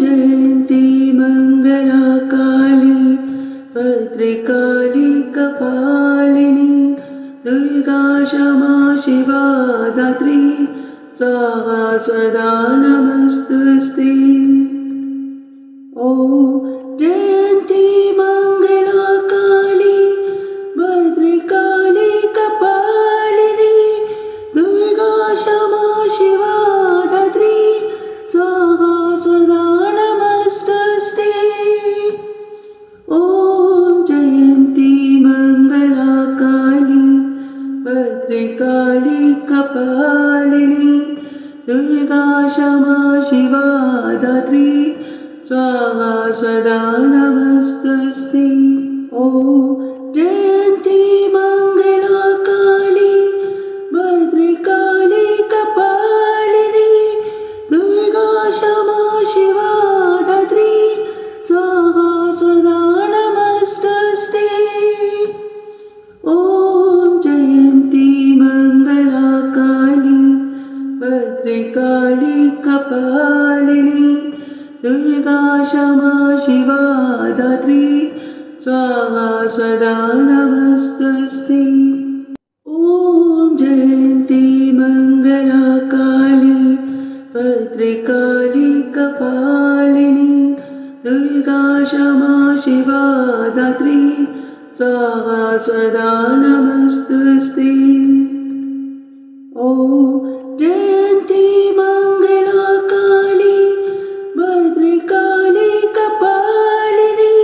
जयन्ती मङ्गला काली भद्रकाली कपालिनी दुर्गा क्षमा शिवा धात्री स्वाहा सदा नमस्तुस्ते। ॐ जयन्ती मङ्गला काली भद्रकाली कपालिनी दुर्गा क्षमा शिवा धात्री स्वाहा सदा नमस्तुस्ते। ॐ जयन्ती मङ्गला काली भद्रकाली कपालिनी दुर्गा क्षमा शिवा धात्री स्वाहा सदा नमस्तुस्ते। ॐ जयन्ती मङ्गला काली भद्रकाली कपालिनी दुर्गा क्षमा शिवा धात्री स्वाहा सदा नमस्तुस्ते। ॐ जयन्ती मङ्गला काली भद्रकाली कपालिनी दुर्गा क्षमा शिवा धात्री स्वाहा सदा नमस्तुस्ते। ॐ जयन्ती मङ्गला काली भद्रकाली कपालिनी दुर्गा क्षमा शिवा धात्री स्वाहा सदा नमस्तुस्ते। ॐ जयन्ती मङ्गला काली भद्रकाली कपालिनी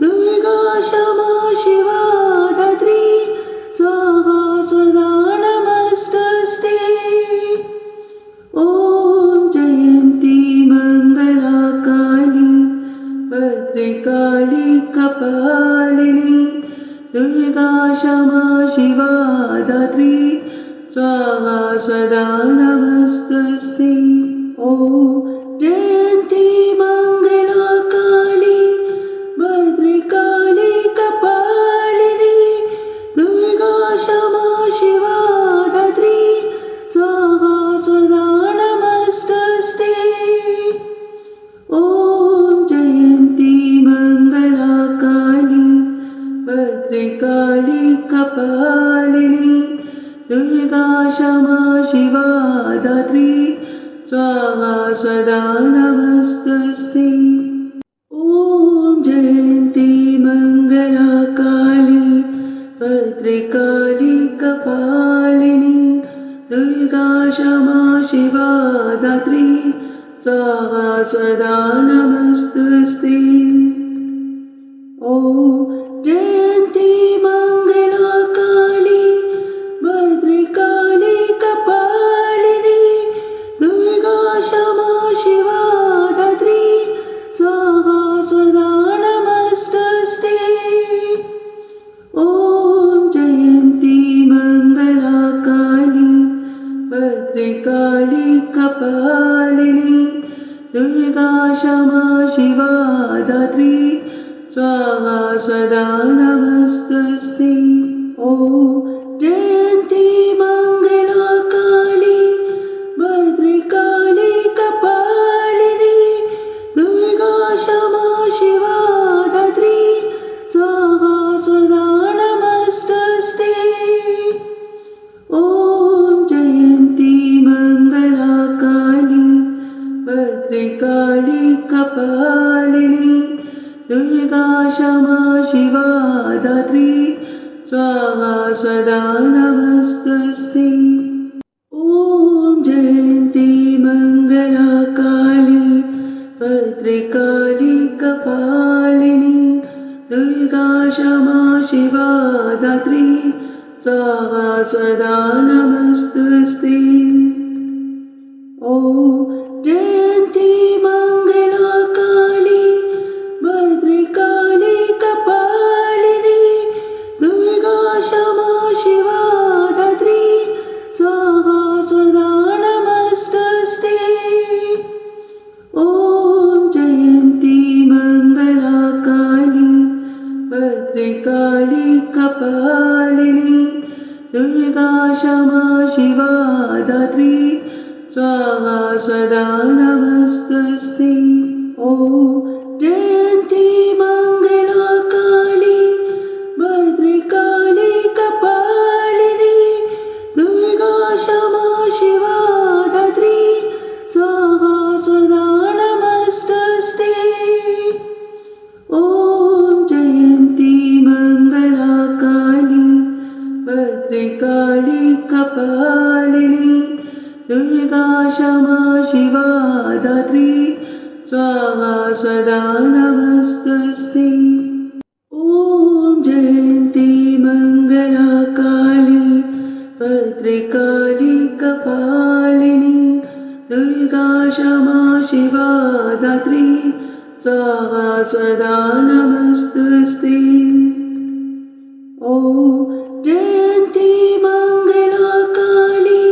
दुर्गा क्षमा शिवा धात्री स्वाहा सदा नमस्तुस्ते। ॐ जयन्ती मङ्गला काली भद्रकाली कपालिनी दुर्गा क्षमा शिवा धात्री स्वाहा सदा नमस्तुस्ते। ॐ जयन्ती मङ्गला काली भद्रकाली कपालिनी दुर्गा क्षमा शिवा धात्री स्वाहा सदा नमस्तुस्ते। ॐ जयन्ती मङ्गला काली भद्रकाली कपालिनी दुर्गा क्षमा शिवा धात्री स्वाहा सदा नमस्तुस्ते। ॐ जयन्ती मङ्गला काली भद्रकाली कपालिनी दुर्गा क्षमा शिवा धात्री स्वाहा सदा नमस्तुस्ते। ॐ जयन्ती मङ्गला काली भद्रकाली कपालिनी दुर्गा क्षमा शिवा धात्री स्वाहा सदा नमस्तुस्ते। ॐ जयन्ती मङ्गला काली भद्रकाली कपालिनी दुर्गा क्षमा शिवा धात्री स्वाहा सदा नमस्तुस्ते। ॐ जयन्ती मङ्गला काली भद्रकाली कपालिनी दुर्गा क्षमा शिवा धात्री स्वाहा सदा नमस्तुस्ते। ॐ जयन्ती मङ्गला काली भद्रकाली कपालिनी दुर्गा क्षमा शिवा धात्री स्वाहा सदा नमस्तुस्ते। ॐ जयन्ती मङ्गला काली भद्रकाली कपालिनी दुर्गा क्षमा शिवा धात्री स्वाहा सदा नमस्तुस्ते। ॐ जयन्ती मङ्गला काली भद्रकाली कपालिनी दुर्गा क्षमा शिवा धात्री स्वाहा सदा नमस्तुस्ते। ॐ जयन्ती मङ्गला काली भद्रकाली कपालिनी दुर्गा क्षमा शिवा धात्री स्वाहा सदा नमस्तुस्ते। ॐ क्षमा शिवा धात्री स्वाहा सदा नमस्तस्ते। ॐ जयन्ती मङ्गला काली भद्रकाली कपालिनी दुर्गा क्षमा शिवा धात्री स्वाहा सदा नमस्तस्ते। ॐ जयन्ती मङ्गला काली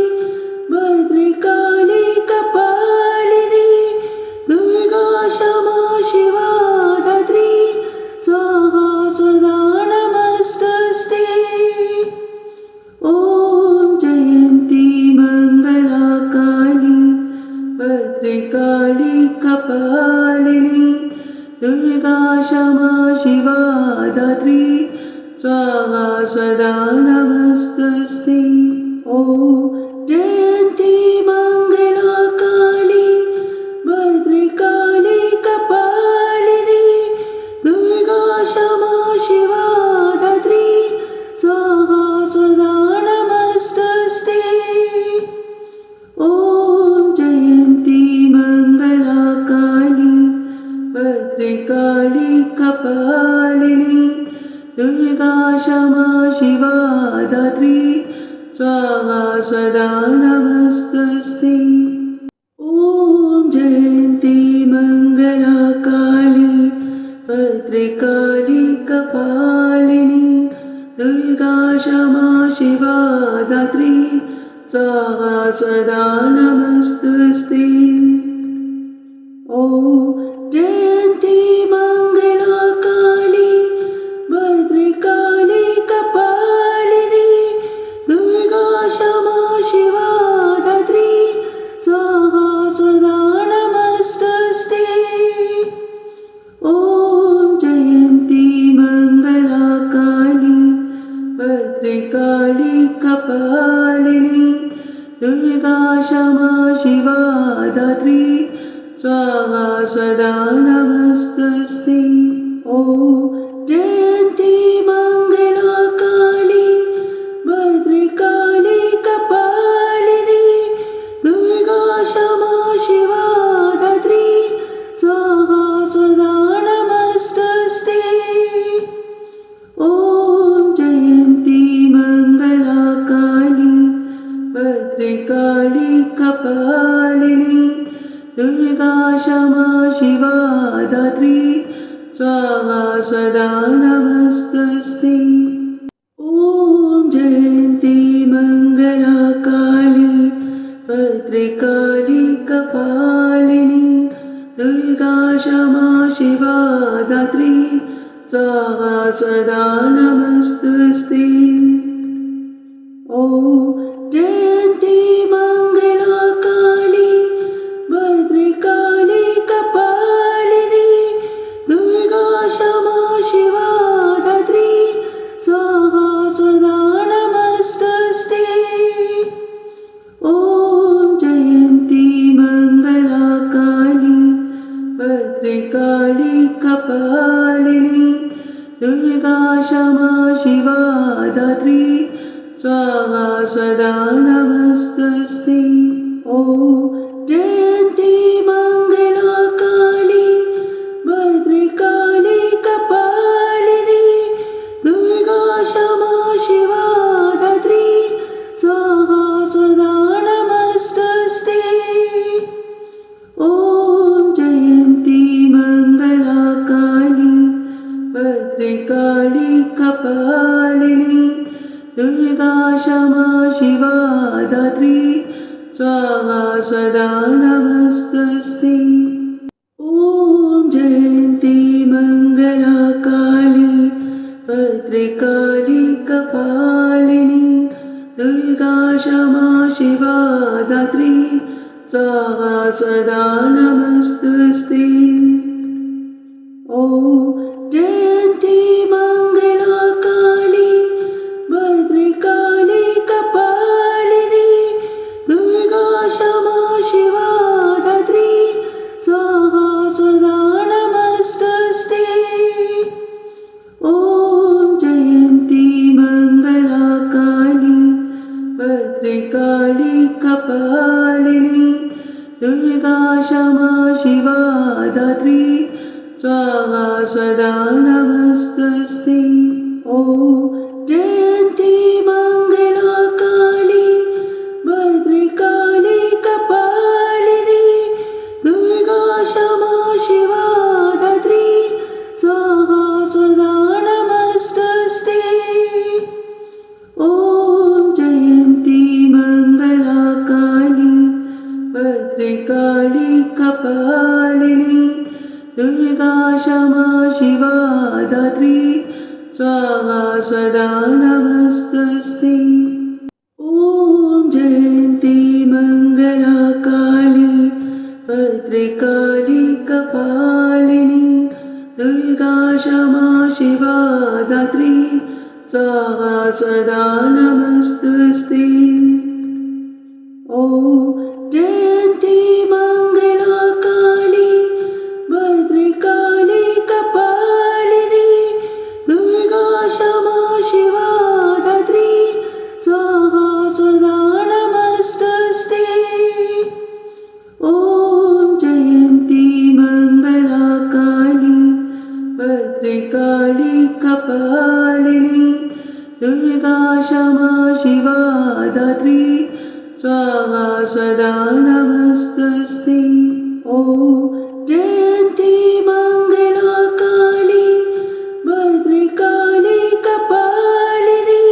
भद्रकाली कपालिनी दुर्गा क्षमा शिवा धात्री स्वाहा सदा नमस्तस्ते। ॐ जयन्ती मङ्गला काली भद्रकाली कपालिनी दुर्गा क्षमा शिवा धात्री स्वाहा सदा नमस्तस्ते। ॐ जयन्ती मङ्गला काली भद्रकाली कपालिनी दुर्गा क्षमा शिवा धात्री स्वाहा सदा नमस्तस्ते। ॐ जयन्ती मङ्गला काली भद्रकाली कपालिनी दुर्गा क्षमा शिवा धात्री स्वाहा सदा नमस्तस्ते। ॐ जयन्ती मङ्गला काली भद्रकाली कपालिनी दुर्गा क्षमा शिवा धात्री स्वाहा सदा नमस्तस्ते। ॐ जयन्ती मङ्गला काली भद्रकाली कपालिनी दुर्गा क्षमा शिवा धात्री स्वाहा सदा नमस्तस्ते। ॐ जयन्ती मङ्गला काली भद्रकाली कपालिनी दुर्गा क्षमा शिवा धात्री स्वाहा सदा नमस्तस्ते। ॐ जयन्ती मङ्गला काली भद्रकाली कपालिनी दुर्गा क्षमा शिवा धात्री स्वाहा सदा नमस्तस्ते। ॐ जयन्ती मङ्गला काली भद्रकाली कपालिनी दुर्गा क्षमा शिवा धात्री स्वाहा सदा नमस्तस्ते। ॐ जयन्ती मङ्गला काली भद्रकाली कपालिनी दुर्गा क्षमा शिवा धात्री स्वाहा सदा नमस्तस्ते। ॐ जयन्ती मङ्गला काली भद्रकाली कपालिनी दुर्गा क्षमा शिवा धात्री स्वाहा सदा नमस्तस्ते। ॐ जयन्ती मङ्गला काली भद्रकाली कपालिनी दुर्गा क्षमा शिवा धात्री स्वाहा सदा नमस्तस्ते। ॐ जयन्ती मङ्गला काली भद्रकाली कपालिनी दुर्गा क्षमा शिवा धात्री स्वाहा सदा नमस्तस्ते। ॐ जयन्ती मङ्गला काली भद्रकाली कपालिनी दुर्गा क्षमा शिवा धात्री स्वाहा सदा नमस्तस्ते। ॐ जयन्ती मङ्गला काली भद्रकाली कपालिनी दुर्गा क्षमा शिवा धात्री स्वाहा सदा नमस्तस्ते। ॐ जयन्ती मङ्गला काली भद्रकाली कपालिनी दुर्गा क्षमा शिवा धात्री स्वाहा सदा नमस्तस्ते। ॐ जयन्ती मङ्गला काली भद्रकाली कपालिनी शिवा धात्री स्वाहा सदा नमस्तस्ते। ॐ जयन्ती मङ्गला काली भद्रकाली कपालिनी दुर्गा क्षमा शिवा धात्री स्वाहा सदा नमस्तस्ते। ॐ जयन्ती मङ्गला काली भद्रकाली कपालिनी दुर्गा क्षमा शिवा धात्री स्वाहा सदा नमस्तस्ते। ॐ जयन्ती मङ्गला काली भद्रकाली कपालिनी दुर्गा क्षमा शिवा धात्री स्वाहा सदा नमस्तस्ते। ॐ जयन्ती मङ्गला काली भद्रकाली कपालिनी दुर्गा क्षमा शिवा धात्री स्वाहा सदा नमस्तस्ते। ॐ जयन्ती मङ्गला काली भद्रकाली कपालिनी दुर्गा क्षमा शिवा धात्री स्वाहा सदा नमस्तस्ते। ॐ जयन्ती मङ्गला काली भद्रकाली कपालिनी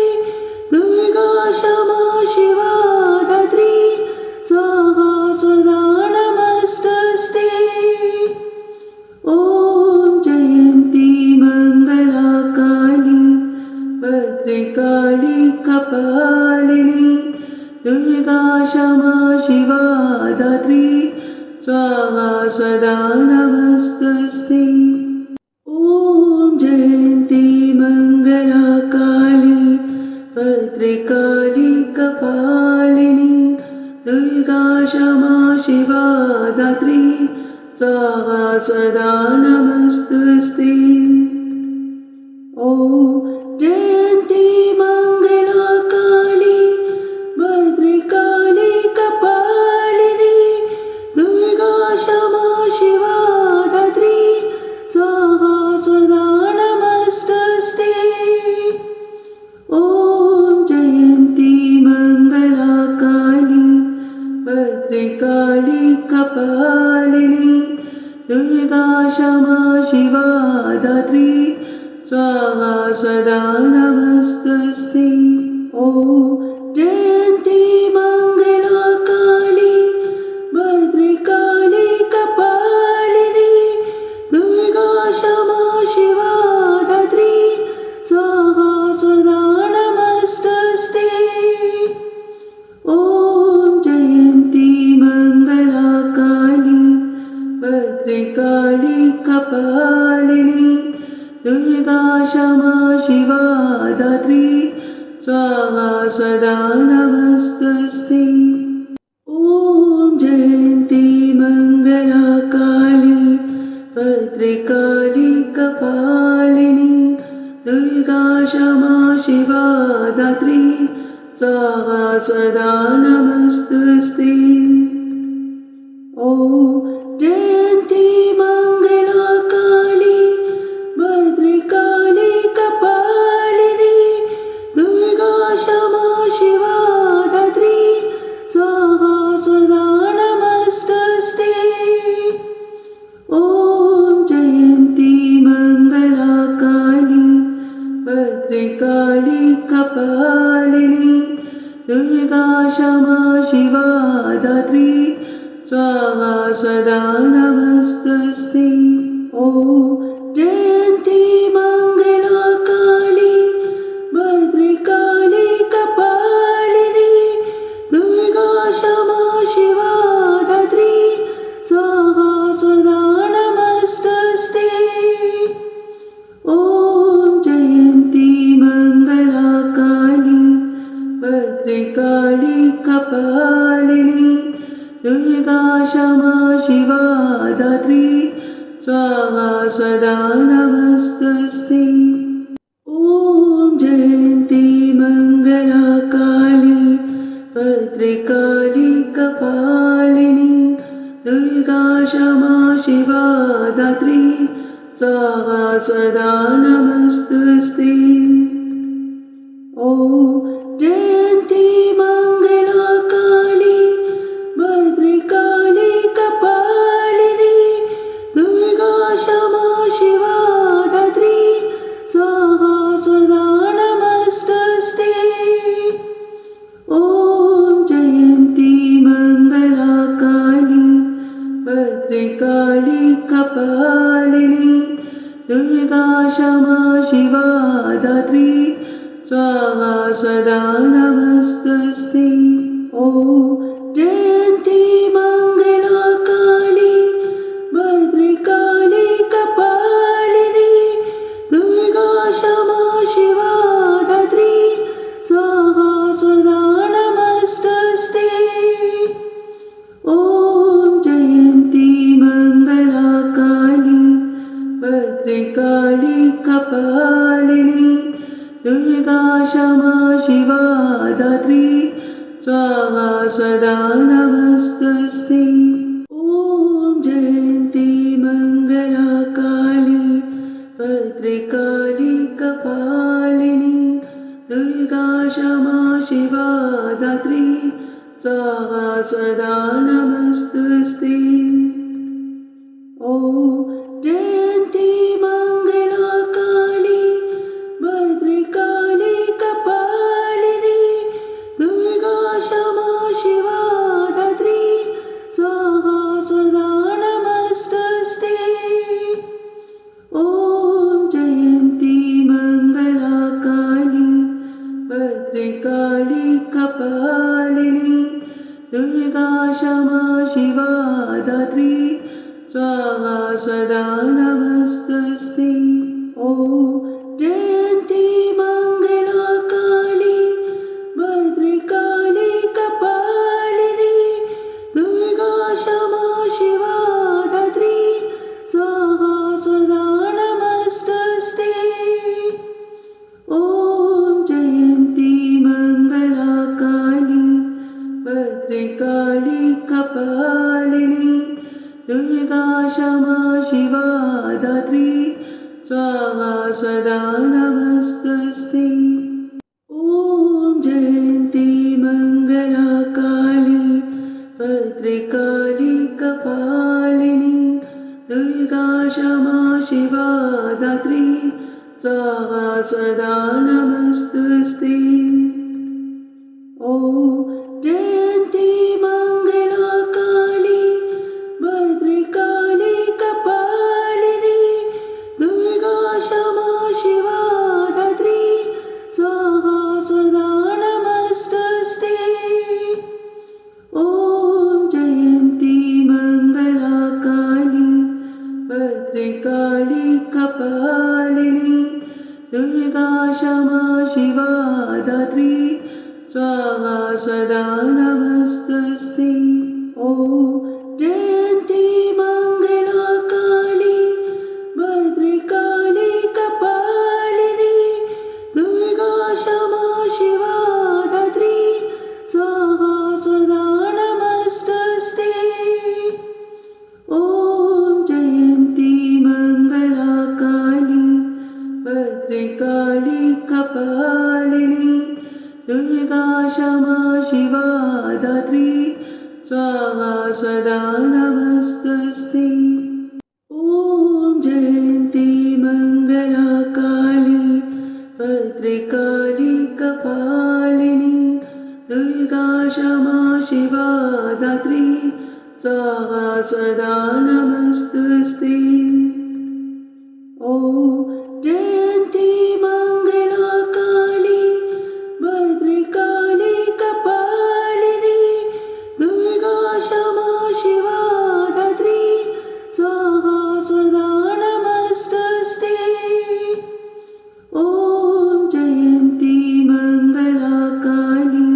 दुर्गा क्षमा शिवा धात्री स्वाहा सदा नमस्तस्ते। ॐ जयन्ती मङ्गला काली भद्रकाली कपालिनी दुर्गा क्षमा शिवा धात्री स्वाहा सदा नमस्तस्ते। ॐ जयन्ती मङ्गला काली भद्रकाली कपालिनी दुर्गा क्षमा शिवा धात्री स्वाहा सदा नमस्तस्ते। ॐ जयन्ती मङ्गला काली भद्रकाली कपालिनी दुर्गा क्षमा शिवा धात्री स्वाहा सदा नमस्तस्ते। ॐ जयन्ती मङ्गला काली भद्रकाली कपालिनी दुर्गा क्षमा शिवा धात्री स्वाहा सदा नमस्तस्ते। ॐ जयन्ती मङ्गला काली भद्रकाली कपालिनी दुर्गा क्षमा शिवा धात्री स्वाहा सदा नमस्तस्ते। ॐ जयन्ती मङ्गला काली भद्रकाली कपालिनी दुर्गा क्षमा शिवा धात्री स्वाहा सदा नमस्तस्ते। ॐ जयन्ती मङ्गला काली भद्रकाली कपालिनी दुर्गा क्षमा शिवा धात्री स्वाहा सदा नमस्तस्ते। ॐ जयन्ती मङ्गला काली भद्रकाली कपालिनी दुर्गा क्षमा शिवा धात्री स्वाहा सदा नमस्तस्ते। ॐ जयन्ती मङ्गला काली भद्रकाली कपालिनी दुर्गा क्षमा शिवा धात्री स्वाहा सदा नमस्तस्ते। ॐ जयन्ती मङ्गला काली भद्रकाली कपालिनी दुर्गा क्षमा शिवा धात्री स्वाहा सदा नमस्तस्ते। ॐ जयन्ती मङ्गला काली भद्रकाली कपालिनी दुर्गा क्षमा शिवा धात्री स्वाहा सदा नमस्तस्ते। ॐ जयन्ती मङ्गला काली भद्रकाली कपालिनी दुर्गा क्षमा शिवा धात्री स्वाहा सदा नमस्तुस्ते। ॐ जयन्ती मङ्गला काली भद्रकाली कपालिनी दुर्गा क्षमा शिवा धात्री स्वाहा सदा नमस्तुस्ते। ॐ जयन्ती मङ्गला काली भद्रकाली कपालिनी दुर्गा क्षमा शिवा धात्री स्वाहा सदा नमस्तुस्ते। ॐ जयन्ती मङ्गला काली भद्रकाली कपालिनी दुर्गा क्षमा शिवा धात्री स्वाहा सदा नमस्तुस्ते। ॐ जयन्ती मङ्गला काली भद्रकाली कपालिनी दुर्गा क्षमा शिवा धात्री स्वाहा सदा नमस्तुस्ते। ॐ जयन्ती मङ्गला काली भद्रकाली कपालिनी दुर्गा क्षमा शिवा धात्री स्वाहा सदा नमस्तुस्ते। ॐ जयन्ती मङ्गला काली भद्रकाली कपालिनी दुर्गा क्षमा शिवा धात्री स्वाहा सदा नमस्तुस्ते। ॐ जयन्ती मङ्गला काली भद्रकाली कपालिनी दुर्गा क्षमा शिवा धात्री स्वाहा सदा नमस्तुस्ते। ॐ जयन्ती मङ्गला काली भद्रकाली कपालिनी दुर्गा क्षमा शिवा धात्री स्वाहा सदा नमस्तुस्ते। ॐ जयन्ती मङ्गला काली भद्रकाली कपालिनी दुर्गा क्षमा शिवा धात्री स्वाहा सदा नमस्तुस्ते। ॐ जयन्ती मङ्गला काली भद्रकाली कपालिनी दुर्गा क्षमा शिवा धात्री स्वाहा सदा नमस्तुस्ते। ॐ जयन्ती मङ्गला काली भद्रकाली कपालिनी दुर्गा क्षमा शिवा धात्री स्वाहा सदा नमस्तुस्ते। ॐ जयन्ती मङ्गला काली भद्रकाली कपालिनी दुर्गा क्षमा शिवा धात्री स्वाहा सदा नमस्तुस्ते। ॐ जयन्ती मङ्गला काली भद्रकाली कपालिनी दुर्गा क्षमा शिवा धात्री स्वाहा सदा नमस्तुस्ते। ॐ जयन्ती मङ्गला काली भद्रकाली कपालिनी दुर्गा क्षमा शिवा धात्री स्वाहा सदा नमस्तुस्ते। ॐ जयन्ती मङ्गला काली भद्रकाली कपालिनी दुर्गा क्षमा शिवा धात्री स्वाहा सदा नमस्तुस्ते। ॐ जयन्ती मङ्गला काली भद्रकाली कपालिनी दुर्गा क्षमा शिवा धात्री स्वाहा सदा नमस्तुस्ते। ॐ जयन्ती मङ्गला काली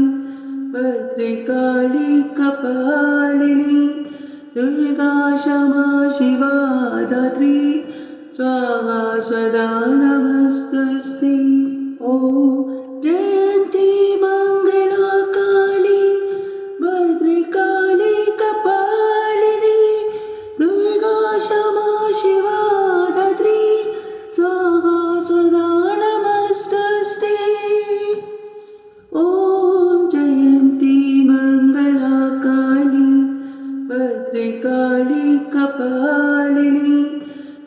भद्रकाली कपालिनी दुर्गा क्षमा शिवा धात्री स्वाहा सदा नमस्तुस्ते। ॐ जयन्ती मङ्गला काली भद्रकाली कपालिनी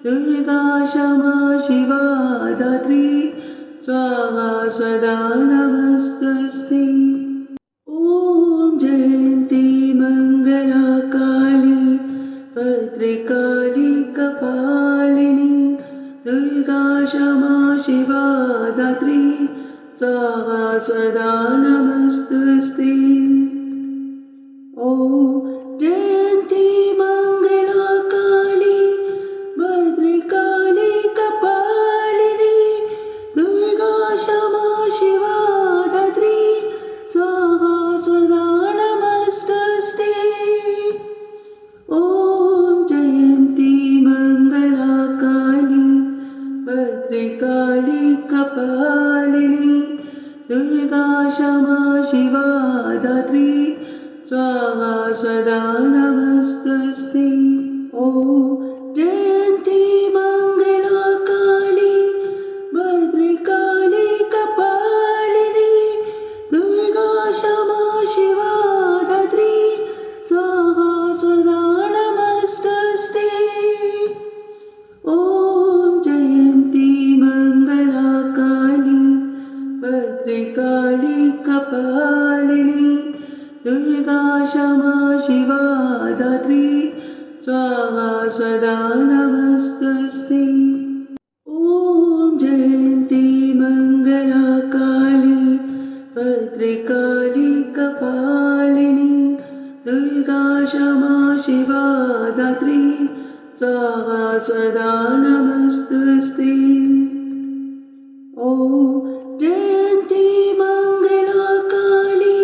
दुर्गा क्षमा शिवा धात्री स्वाहा सदा नमस्तस्ते। ॐ जयन्ती मङ्गला काली भद्रकाली कपालिनी दुर्गा क्षमा शिवा धात्री स्वाहा सदा नमस्तस्ते। ॐ जयन्ती मङ्गला काली भद्रकाली कपालिनी दुर्गा क्षमा शिवा धात्री स्वाहा सदा नमस्तस्ते। ॐ जयन्ती मङ्गला काली भद्रकाली कपालिनी दुर्गा क्षमा शिवा धात्री स्वाहा सदा नमस्तस्ते। ॐ जयन्ती मङ्गला काली भद्रकाली कपालिनी दुर्गा क्षमा शिवा धात्री स्वाहा सदा नमस्तस्ते। ॐ जयन्ती मङ्गला काली भद्रकाली कपालिनी दुर्गा क्षमा शिवा धात्री स्वाहा सदा नमस्तस्ते। ॐ जयन्ती मङ्गला काली भद्रकाली कपालिनी दुर्गा क्षमा शिवा धात्री स्वाहा सदा नमस्तस्ते। ॐ जयन्ती मङ्गला काली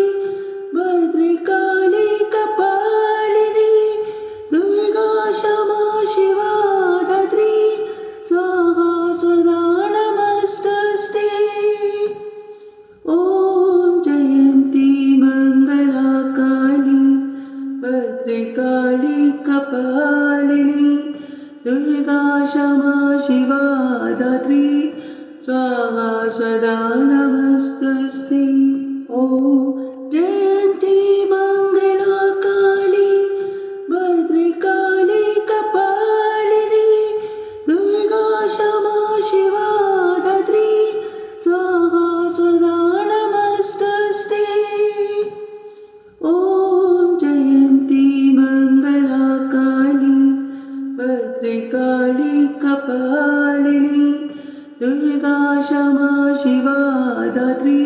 भद्रकाली कपालिनी दुर्गा क्षमा शिवा धात्री स्वाहा सदा नमस्तस्ते। ॐ जयन्ती मङ्गला काली भद्रकाली कपालिनी दुर्गा क्षमा शिवा धात्री स्वाहा सदा नमस्तस्ते। ॐ जयन्ती मङ्गला काली भद्रकाली कपालिनी दुर्गा क्षमा शिवा धात्री स्वाहा सदा नमस्तस्ते। ॐ जयन्ती मङ्गला काली भद्रकाली कपालिनी दुर्गा क्षमा शिवा धात्री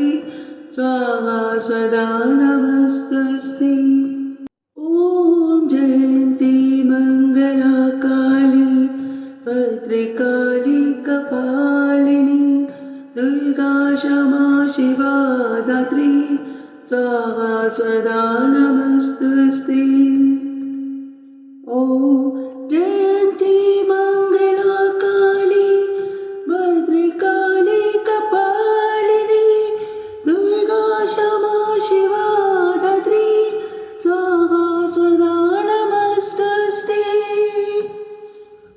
स्वाहा सदा नमस्तस्ते। ॐ जयन्ती मङ्गला काली भद्रकाली कपालिनी दुर्गा क्षमा शिवा धात्री स्वाहा सदा नमस्तस्ते। ॐ जयन्ती मङ्गला काली भद्रकाली कपालिनी दुर्गा क्षमा शिवा धात्री स्वाहा सदा नमस्तस्ते।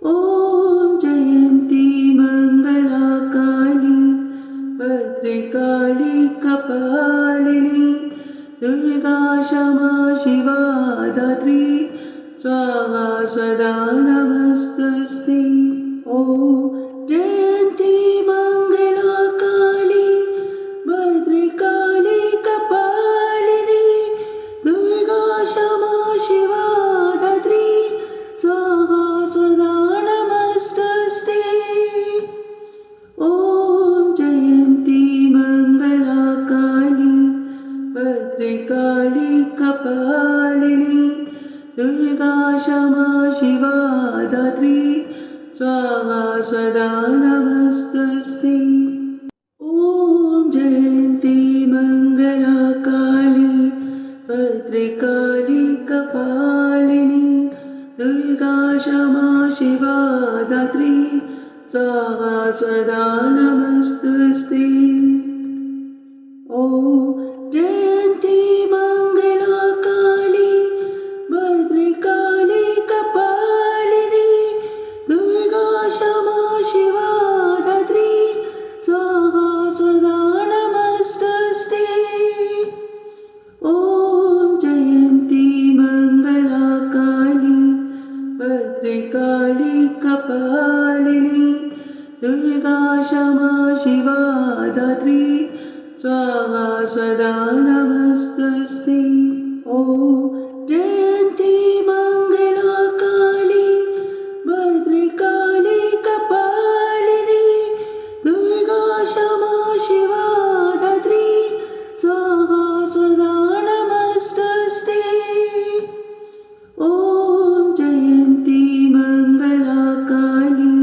ॐ जयन्ती मङ्गला काली भद्रकाली कपालिनी दुर्गा क्षमा शिवा धात्री स्वाहा सदा नमस्तस्ते। ॐ जयन्ती मङ्गला काली भद्रकाली कपालिनी दुर्गा क्षमा शिवा धात्री स्वाहा सदा नमस्तस्ते। ॐ जयन्ती मङ्गला काली भद्रकाली कपालिनी दुर्गा क्षमा शिवा धात्री स्वाहा सदा नमस्तस्ते। ॐ जयन्ती मङ्गला काली भद्रकाली कपालिनी दुर्गा क्षमा शिवा धात्री स्वाहा सदा नमस्तस्ते। ॐ जयन्ती मङ्गला काली भद्रकाली कपालिनी दुर्गा क्षमा शिवा धात्री स्वाहा सदा नमस्तस्ते। ॐ जयन्ती मङ्गला काली भद्रकाली भद्रकाली कपालिनी दुर्गा क्षमा शिवा धात्री स्वाहा सदा नमस्तुस्ते। ॐ जयन्ती मंगला काली भद्रकाली कपालिनी दुर्गा क्षमा शिवा धात्री स्वाहा सदा नमस्तुस्ते। ॐ जयन्ती मंगला काली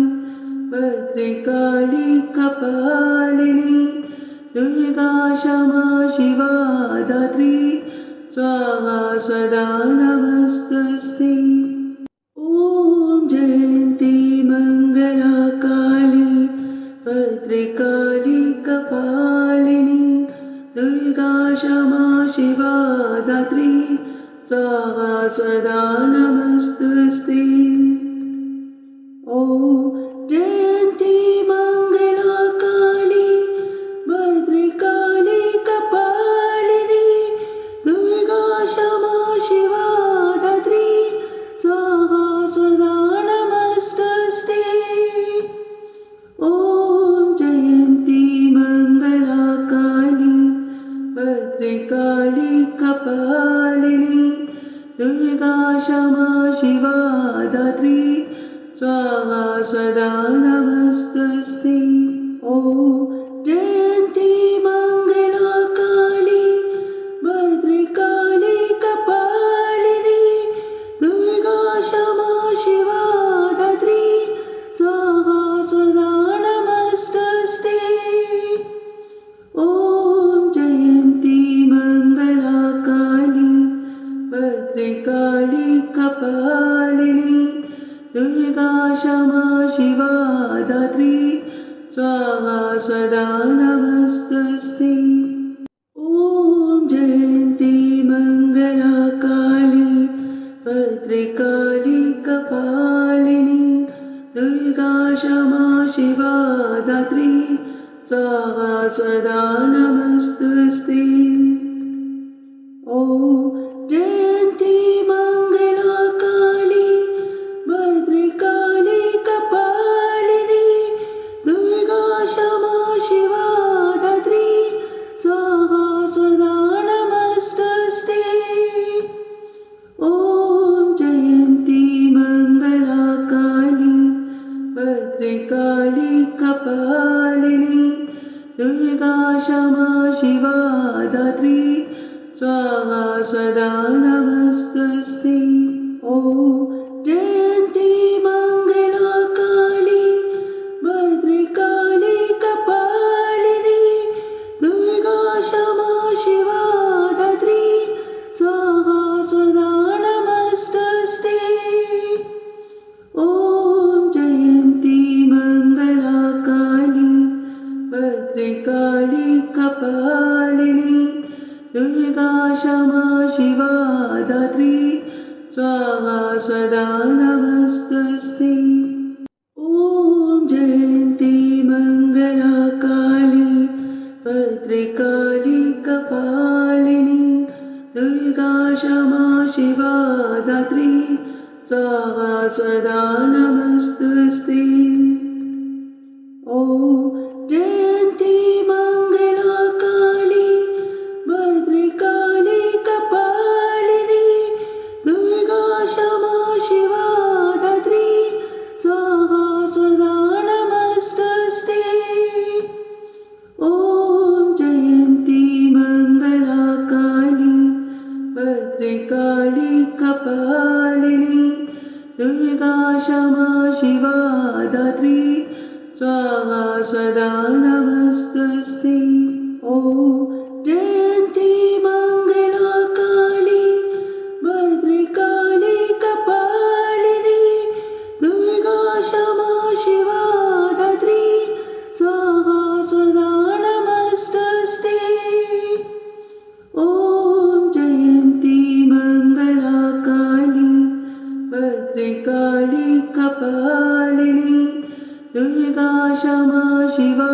भद्रकाली कपालिनी दुर्गा क्षमा शिवा धात्री स्वाहा सदा नमस्तुस्ते। ॐ जयन्ती मंगला काली भद्रकाली कपालिनी दुर्गा क्षमा शिवा धात्री स्वाहा सदा नमस्तुस्ते। ॐ जयन्ती मंगला काली भद्रकाली कपालिनी दुर्गा क्षमा शिवा धात्री स्वाहा सदा नमस्तुस्ते। ॐ जयन्ती मंगला काली भद्रकाली कपालिनी दुर्गा क्षमा शिवा धात्री स्वाहा सदा नमस्तुस्ते। ॐ जयन्ती मंगला काली भद्रकाली कपालिनी दुर्गा क्षमा शिवा धात्री स्वाहा सदा नमस्तुस्ते। ॐ जयन्ती मंगला काली भद्रकाली कपालिनी दुर्गा क्षमा शिवा धात्री स्वाहा सदा नमस्तुस्ते। ॐ जयन्ती मंगला काली भद्रकाली कपालिनी दुर्गा क्षमा शिवा धात्री स्वाहा सदा नमस्तुस्ते। ॐ जयन्ती मंगला काली भद्रकाली कपालिनी दुर्गा क्षमा शिवा धात्री स्वाहा सदा नमस्तुस्ते। ॐ जयन्ती मंगला काली भद्रकाली कपालिनी दुर्गा क्षमा शिवा धात्री स्वाहा सदा नमस्तुस्ते। ॐ जयन्ती मंगला काली भद्रकाली कपालिनी दुर्गा क्षमा शिवा धात्री स्वाहा सदा नमस्तुस्ते। ॐ जयन्ती मंगला काली भद्रकाली कपालिनी दुर्गा क्षमा शिवा धात्री स्वाहा सदा नमस्तुस्ते। ॐ जयन्ती मंगला काली भद्रकाली कपालिनी दुर्गा क्षमा शिवा धात्री स्वाहा सदा नमस्तुस्ते। ॐ जयन्ती मंगला काली भद्रकाली कपालिनी दुर्गा क्षमा शिवा धात्री स्वाहा सदा नमस्तुस्ते। ॐ जयन्ती मंगला काली भद्रकाली कपालिनी दुर्गा क्षमा शिवा धात्री स्वाहा सदा नमस्तुस्ते। ॐ जयन्ती मंगला काली भद्रकाली कपालिनी दुर्गा क्षमा शिवा धात्री स्वाहा सदा नमस्तुस्ते। ॐ जयन्ती मंगला काली भद्रकाली कपालिनी दुर्गा क्षमा शिवा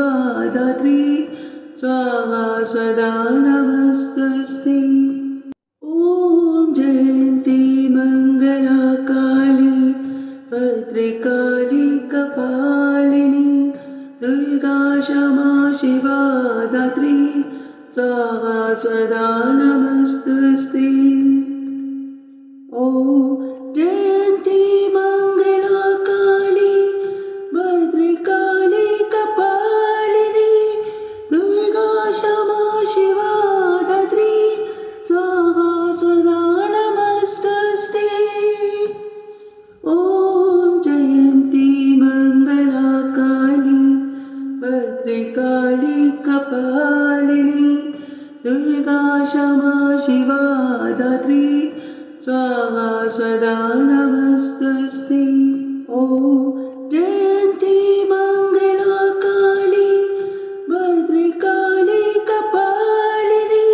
धात्री स्वाहा सदा नमस्तुस्ते। ॐ जयन्ती मंगला काली भद्रकाली भद्रकाली कपालिनी दुर्गा क्षमा शिवा धात्री स्वाहा सदा नमस्तुस्ते। ॐ जयन्ती मङ्गला काली भद्रकाली कपालिनी दुर्गा क्षमा शिवा धात्री स्वाहा सदा नमस्तुस्ते। ॐ जयन्ती मङ्गला काली भद्रकाली कपालिनी दुर्गा क्षमा शिवा धात्री स्वाहा सदा नमस्तुस्ते। ॐ जयन्ती मङ्गला काली भद्रकाली कपालिनी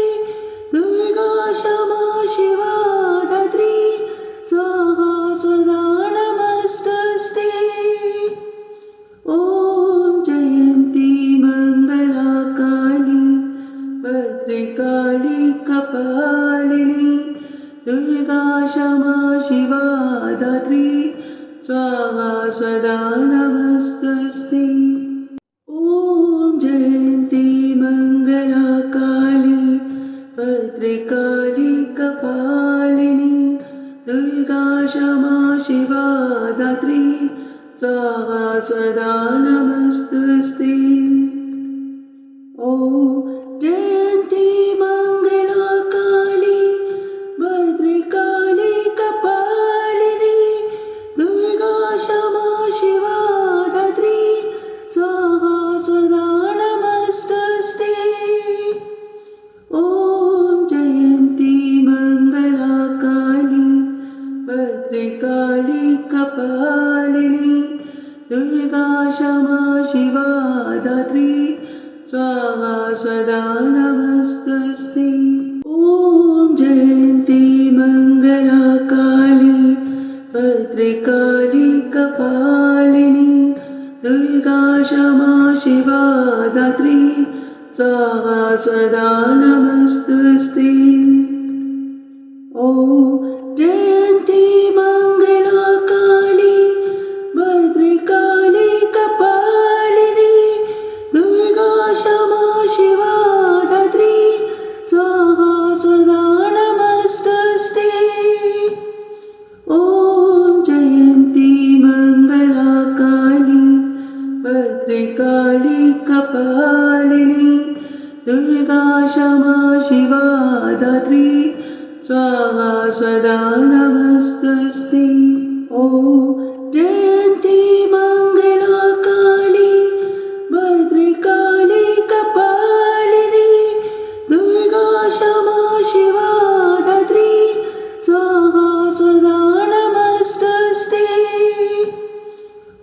दुर्गा क्षमा शिवा धात्री स्वाहा सदा नमस्तुस्ते। ॐ जयन्ती मङ्गला काली भद्रकाली कपालिनी दुर्गा क्षमा शिवा धात्री स्वाहा सदा नमस्तुस्ते। ॐ जयन्ती मङ्गला काली भद्रकाली कपालिनी दुर्गा क्षमा शिवा धात्री स्वाहा सदा नमस्तुस्ते। ॐ जयन्ती मङ्गला काली भद्रकाली कपालिनी दुर्गा क्षमा शिवा धात्री स्वाहा सदा नमस्तुस्ते। ॐ जयन्ती मङ्गला काली भद्रकाली कपालिनी दुर्गा क्षमा शिवा धात्री स्वाहा सदा नमस्तुस्ते। ॐ जयन्ती मङ्गला काली भद्रकाली कपालिनी दुर्गा क्षमा शिवा धात्री स्वाहा सदा नमस्तुस्ते। ॐ जयन्ती मङ्गला काली भद्रकाली कपालिनी दुर्गा क्षमा शिवा धात्री स्वाहा सदा नमस्तुस्ते। ॐ जयन्ती मङ्गला काली भद्रकाली कपालिनी दुर्गा क्षमा शिवा धात्री स्वाहा सदा नमस्तुस्ते। ॐ जयन्ती मङ्गला काली भद्रकाली कपालिनी दुर्गा क्षमा शिवा धात्री स्वाहा सदा नमस्तुस्ते।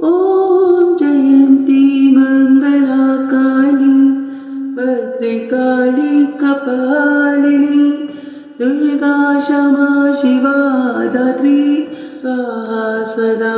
ॐ जयन्ती मङ्गला काली भद्रकाली कपालिनी दुर्गा क्षमा शिवा धात्री स्वाहा सदा